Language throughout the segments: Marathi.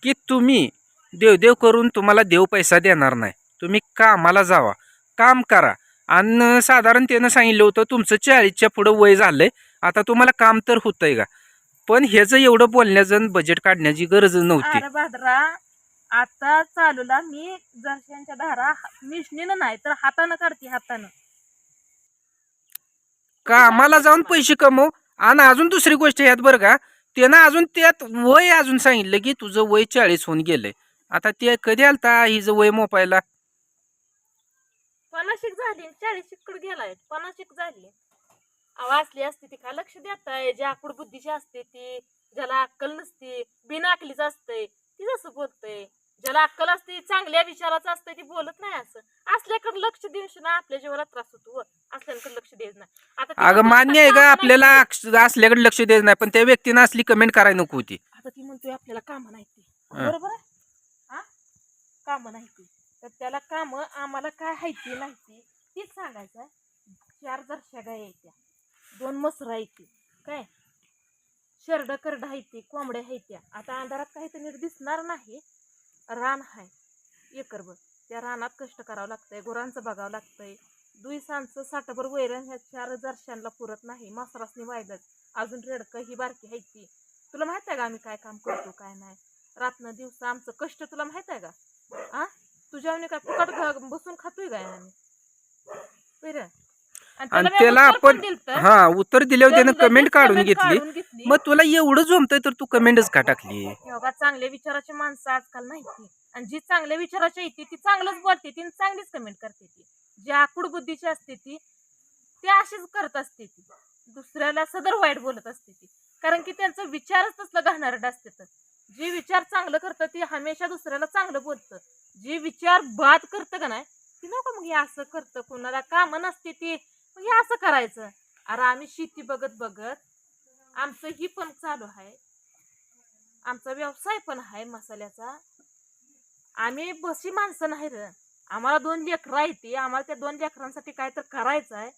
की तुम्ही देवदेव करून तुम्हाला देव पैसा देणार नाही. तुम्ही कामाला जावा, काम करा. आणि साधारण त्यानं सांगितलं होतं तुमचं 40च्या पुढं वय झालंय, आता तुम्हाला काम तर होतंय का. पण ह्याचं एवढं बोलण्याचं बजेट काढण्याची गरज नव्हती. अरे भाद्रा, आता चालूला मी जर्शांच्या धारा मिशनीनं नाही तर हातानं काढते, हातानं. कामाला जाऊन पैसे कमव. आणि अजून दुसरी गोष्ट ह्यात बरं का, त्यानं अजून त्यात वय अजून सांगितलं की तुझं वय 40 होऊन गेलंय. आता ते कधी आलता हिचं वय मोपायला? 50 झाली, 40 कडे गेलाय, 50 झाली. वाचली असते ती का लक्ष देत आहे. जी आकुड बुद्धीची असते ती, ज्याला अक्कल नसते, बिना अकलीच असते ती जसं बोलतय. ज्याला अक्कल असते, चांगल्या विचाराचं असतं, ती बोलत नाही. असं असल्याकडे लक्ष देऊन ना आपल्या जीवाला त्रास होतो. असल्याकडे लक्ष द्यायचं नाही. आता अगं मान्य आहे का आपल्याला असल्याकडे लक्ष द्यायचं नाही, पण त्या व्यक्तीनं असली कमेंट करायला नको होती. आता ती म्हणतोय आपल्याला कामं नाही ती, बरोबर आहे. हा, कामं नाही ती, तर त्याला कामं आम्हाला काय हायती नाही तीच सांगायचं. 4 जर्शा गाय आहेत, 2 मसरा आहेत, काय शेरड करड आहेत, कोंबड्या आहेत. आता अंधारात काही तर नीट दिसणार नाही. रान हाय एकरभर, त्या रानात कष्ट करावं लागतंय, गुरांचं बघावं लागतंय. दुईसांचं साठभर वैरण ह्या 4 जर्शांना पुरत नाही. मसरासनी वायलंच, अजून रेडकं ही बारकी आहेत ती. तुला माहित आहे का आम्ही काय काम करतो काय नाही? रात्र दिवस आमचं कष्ट तुला माहित आहे का? आ, तुझ्यावर काय फुकट बसून खातोय काय आम्ही? बरं. आणि त्याला आपण उत्तर दिल्यावर त्यानं कमेंट काढून घेतली. मग तुला एवढं जमतंय तर तू कमेंटच का टाकली? योगा चांगल्या विचाराची माणसं आजकाल माहिती, आणि जी चांगल्या विचाराची येते ती चांगलंच बोलते, ती चांगलीच कमेंट करते. ती जी आकुड बुद्धीची असते ती अशीच करत असते. ती दुसऱ्याला सदर वाईट बोलत असते ती, कारण की त्यांचं विचारच तसलं घाणेरडं असते. तर जे विचार चांगलं करतं ती हमेशा दुसऱ्याला चांगलं बोलतं. जे विचार बाद करतं का नाही ती नको मग हे असं करतं, कोणाला कामं नसते ती मग हे असं करायचं. अरे आम्ही शेती बघत बघत आमचं ही पण चालू आहे, आमचा व्यवसाय पण आहे मसाल्याचा. आम्ही बसी माणसं नाही रे, आम्हाला 2 लेकरं आहेत, आम्हाला त्या 2 लेकरांसाठी काय तर करायचं आहे.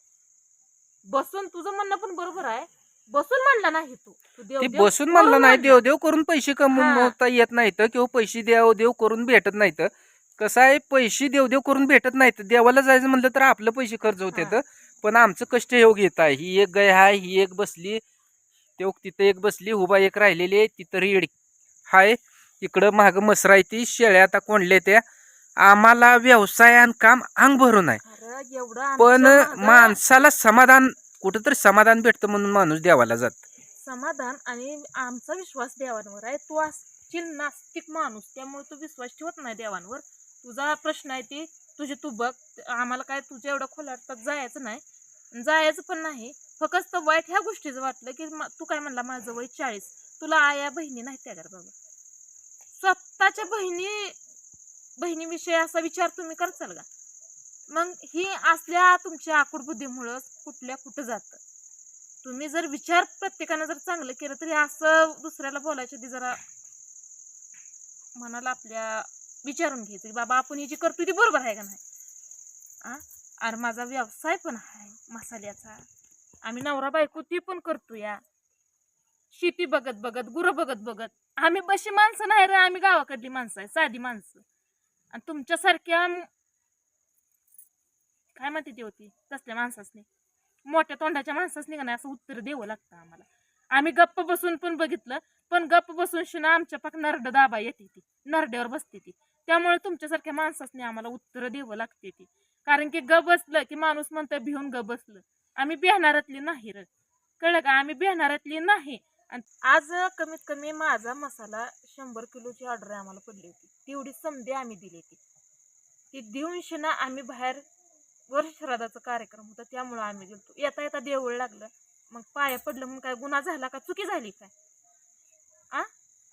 बसून तुझं म्हणणं पण बरोबर आहे, बसून म्हणला नाही तू ते बसून म्हणलं नाही, देव करून पैसे कमवता येत नाहीत किंवा पैसे देव करून भेटत नाहीत. कसं आहे, पैसे देव करून भेटत नाहीत. देवाला जायचं म्हणलं तर आपलं पैसे खर्च होतात. पण आमचं कष्ट योग येत आहे. ही एक गाय आहे, ही एक बसली, तिथं एक बसली, उभा एक राहिलेली आहे, तिथं रेड हाय, इकडं माग मसरा आहे, ती शेळ्या आता कोंडल्या त्या. आम्हाला व्यवसाय आणि काम अंग भरून आहे. पण माणसाला समाधान, कुठंतरी समाधान भेटतं म्हणून माणूस देवाला जात. समाधान आणि आमचा विश्वास देवांवर आहे. तू असशील नास्तिक माणूस, त्यामुळे तू विश्वास ठेवत नाही देवांवर. तुझा प्रश्न आहे ती तुझी तू बघ. आम्हाला काय तुझ्या एवढं खोलात जायचं नाही, जायचं पण नाही. फक्त वाईट ह्या गोष्टीचं वाटलं की तू काय म्हणला माझं वय 40, तुला आया बहिणी नाही त्या बाबा. स्वतःच्या बहिणीविषयी असा विचार तुम्ही करचाल का? मग ही असल्या तुमच्या आकुड बुद्धीमुळं कुठं जातं. तुम्ही जर विचार प्रत्येकानं जर चांगलं केलं तरी असं दुसऱ्याला बोलायच्या आधी जरा मनाला आपल्या विचारून घ्यायचं की बाबा आपण ही जी करतोय ती बरोबर आहे का नाही. अरे माझा व्यवसाय पण आहे मसाल्याचा, आम्ही नवरा बायको ती पण करतो. या शेती बघत बघत, गुरं बघत बघत, आम्ही बशी माणसं नाही रे, आम्ही गावाकडली माणसं आहे, साधी माणसं. आणि तुमच्यासारख्या काय म्हणते ती होती तसल्या माणसासनी, मोठ्या तोंडाच्या माणसासनी का नाही असं उत्तर द्यावं लागतं आम्हाला. आम्ही गप्प बसून पण बघितलं, पण गप्प बसून शिना आमच्या पाक नरड दाबा येते, ती नरड्यावर बसते ती. त्यामुळे तुमच्यासारख्या माणसासनी आम्हाला उत्तर द्यावं लागते ती. कारण की ग बसलं की माणूस म्हणतं भिवून ग बसलं. आम्ही बिहानारातली नाही रे, कळलं का? आम्ही बिहानारातली नाही. आणि आज कमीत कमी माझा मसाला 100 किलोची ऑर्डर आम्हाला पडली होती, तेवढी समधी आम्ही दिली. ती देऊन शिना आम्ही बाहेर वर्षश्राद्धाचा कार्यक्रम होता त्यामुळे आम्ही गेलतो. येता येता देऊळ लागलं, मग पाया पडलं म्हणून काय गुन्हा झाला का, चुकी झाली काय?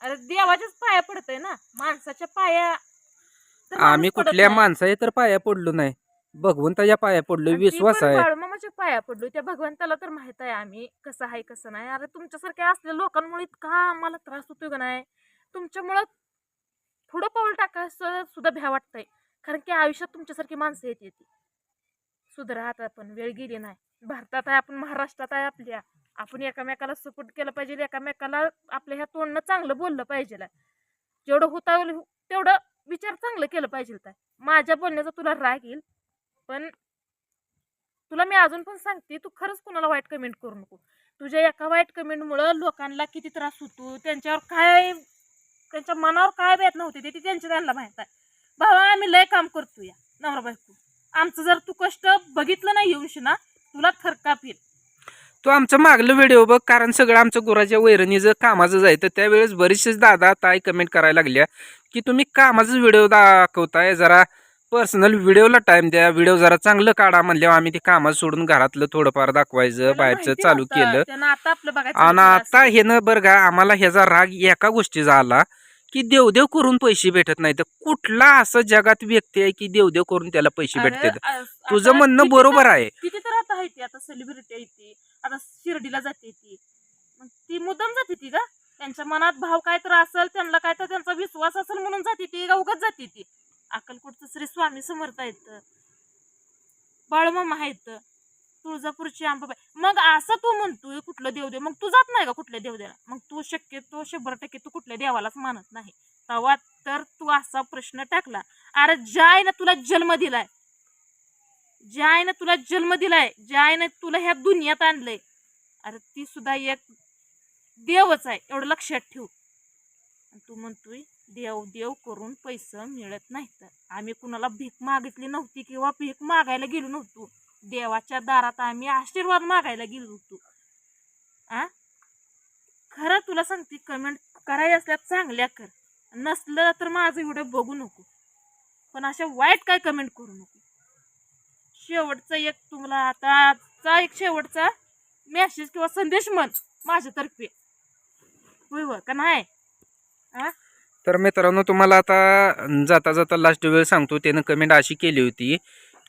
अरे देवाच्याच पाया पडतंय ना, माणसाच्या पाया आम्ही कुठल्या माणसाच्या तर पाया पडलो नाही, भगवंताच्या पाया पडलो. विश्वास आहे बाळूमामाच्या पाया पडलो, त्या भगवंताला तर माहित आहे आम्ही कसं आहे कसं नाही. अरे तुमच्यासारख्या असल्या लोकांमुळे इतका आम्हाला त्रास होतोय का नाही, तुमच्यामुळं पुढं पाऊल टाकायचं सुद्धा भ्या वाटतंय. कारण की आयुष्यात तुमच्यासारखी माणसं येते ती सुधारात. आपण वेळ गेली नाही. भारतात आहे आपण, महाराष्ट्रात आहे आपल्या, आपण एकामेकाला सपोर्ट केलं पाहिजे, एकामेकाला आपल्या ह्या तोंडनं चांगलं बोललं पाहिजे. जेवढं होता होईल तेवढं विचार चांगलं केलं पाहिजे. काय माझ्या बोलण्याचा तुला राग येईल, पण तुला मी अजून पण सांगते, तू खरंच कुणाला वाईट कमेंट करू नको. तुझ्या एका वाईट कमेंटमुळं लोकांना किती त्रास होतो, त्यांच्यावर काय, त्यांच्या मनावर काय बेत नव्हते ते त्यांना माहित आहे. भावा आम्ही लय काम करतो या नवरा बायको, आमचं जर तू कष्ट बघितलं नाही येऊन ना तुला थरकाप येईल. तो आमचं मागलं व्हिडिओ बघ, कारण सगळं आमचं गुराच्या वैरणीचं कामाचं जायचं त्यावेळेस बरीचसेच दादा ताई कमेंट करायला लागल्या की तुम्ही कामाचं व्हिडिओ दाखवताय, जरा पर्सनल व्हिडिओला टाइम द्या, व्हिडिओ जरा चांगलं काढा. म्हणल्यावर आम्ही ते कामाचं सोडून घरातलं थोडंफार दाखवायचं, त्याला बाहेरचं माहिती चालू नव्हतं, केलं. त्यानं आता आपलं बघायचं आणि विचार आता असेल. हे न बरं का आम्हाला ह्याचा राग एका गोष्टीचा आला की देवदेव करून पैसे भेटत नाही. तर कुठला असं जगात व्यक्ती आहे की देवदेव करून त्याला पैसे अरे, भेटतात? तुझं आता म्हणणं किती बरोबर तर- आहे. किती तर आता आहे ती, आता सेलिब्रिटी आहे ती, आता शिर्डीला जाते ती, मग ती मुद्दाम जाते ती का? त्यांच्या मनात भाव काय तर असेल, त्यांना काय तर त्यांचा विश्वास असेल म्हणून जाते ती का उगाच जाते ती? अक्कलकोटचं श्री स्वामी समर्थ आहेत, बाळूमामा आहेत, तुळजापूरची अंबाबाई, मग असं तू म्हणतोय कुठलं देवदेव, मग तू जात नाही का कुठल्या देवदेवाला? मग तू शक्यतो 100% तू कुठल्या देवालाच मानत नाही. तेव्हा तर तू असा प्रश्न टाकला. अरे ज्या आईनं तुला जन्म दिलाय, ज्या आईनं तुला जन्म दिलाय, ज्या आईनं तुला ह्या दुनियात आणलंय, अरे ती सुद्धा एक देवच आहे, एवढं लक्षात ठेव. आणि तू म्हणतोय देव देव करून पैसे मिळत नाहीत. आम्ही कुणाला भीक मागितली नव्हती किंवा भीक मागायला गेलो नव्हतो. देवाच्या दारात आम्ही आशीर्वाद मागायला गेलो होतो. खरं तुला सांगते, कमेंट करायला असल्या चांगल्या कर, नसलं तर माझं व्हिडिओ बघू नको, पण अशा वाईट काय कमेंट करू नको. शेवटचा एक तुम्हाला आताचा एक शेवटचा मेसेज किंवा संदेश म्हण माझ्यातर्फे, होय का नाही? तर मित्रांनो तुम्हाला आता जाता जाता लास्ट वेळ सांगतो. त्यानं कमेंट अशी केली होती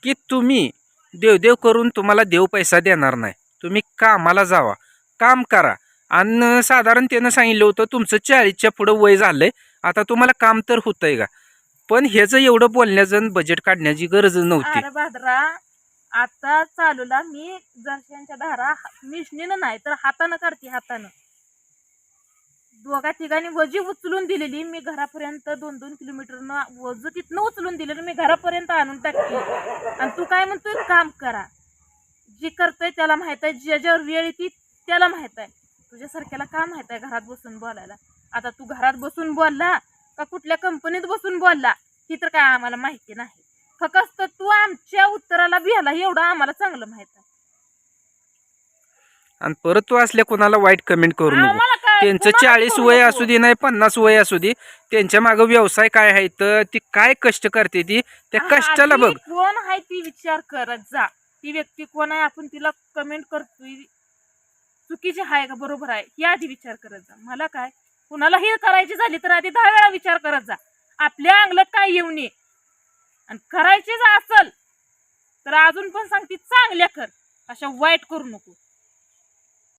की तुम्ही देवदेव करून तुम्हाला देव पैसा देणार नाही, तुम्ही कामाला जावा, काम करा. आणि साधारण त्यानं सांगितलं होतं तुमचं 40च्या पुढं वय झालंय, आता तुम्हाला काम तर होतंय का? पण ह्याचं एवढं बोलण्याचं बजेट काढण्याची गरज नव्हती. अरे भाद्रा, आता चालूला मी जर्शांच्या धारा मिशनीनं नाही तर हातानं काढते, हातानं. दोघा तिघांनी वजी उचलून दिलेली, मी घरापर्यंत 2-2 किलोमीटरनं वज तिथनं उचलून दिलेलं मी घरापर्यंत आणून टाकते. आणि तू काय म्हणतोय काम करा? जी करतोय त्याला माहित आहे, ज्याच्यावर वेळ येते त्याला माहित आहे. तुझ्यासारख्याला का माहित आहे घरात बसून बोलायला? आता तू घरात बसून बोलला का कुठल्या कंपनीत बसून बोलला ही तर काय आम्हाला माहिती नाही. फक्त तू आमच्या उत्तराला बिहाला एवढं आम्हाला चांगलं माहित आहे. आणि परत तू असल्या कोणाला वाईट कमेंट करू नको. आम्हाला काय, त्यांचं कोणालाच 40 करू वय नको. असू दे नाही 50 वय असू दे, त्यांच्या मागं व्यवसाय काय आहे तर ती काय कष्ट करते, ती त्या कष्टाला आधी बघ. कोण आहे ती विचार करत जा. ती व्यक्ती कोण आहे, आपण तिला कमेंट करतोय चुकीची आहे का बरोबर आहे ही आधी विचार करत जा. मला काय, कुणाला ही करायची झाली तर आधी 10 वेळा विचार करत जा. आपल्या अंगलट काय येऊ नये, आणि करायचीच असल तर अजून पण सांगते चांगल्या कर, अशा वाईट करू नको.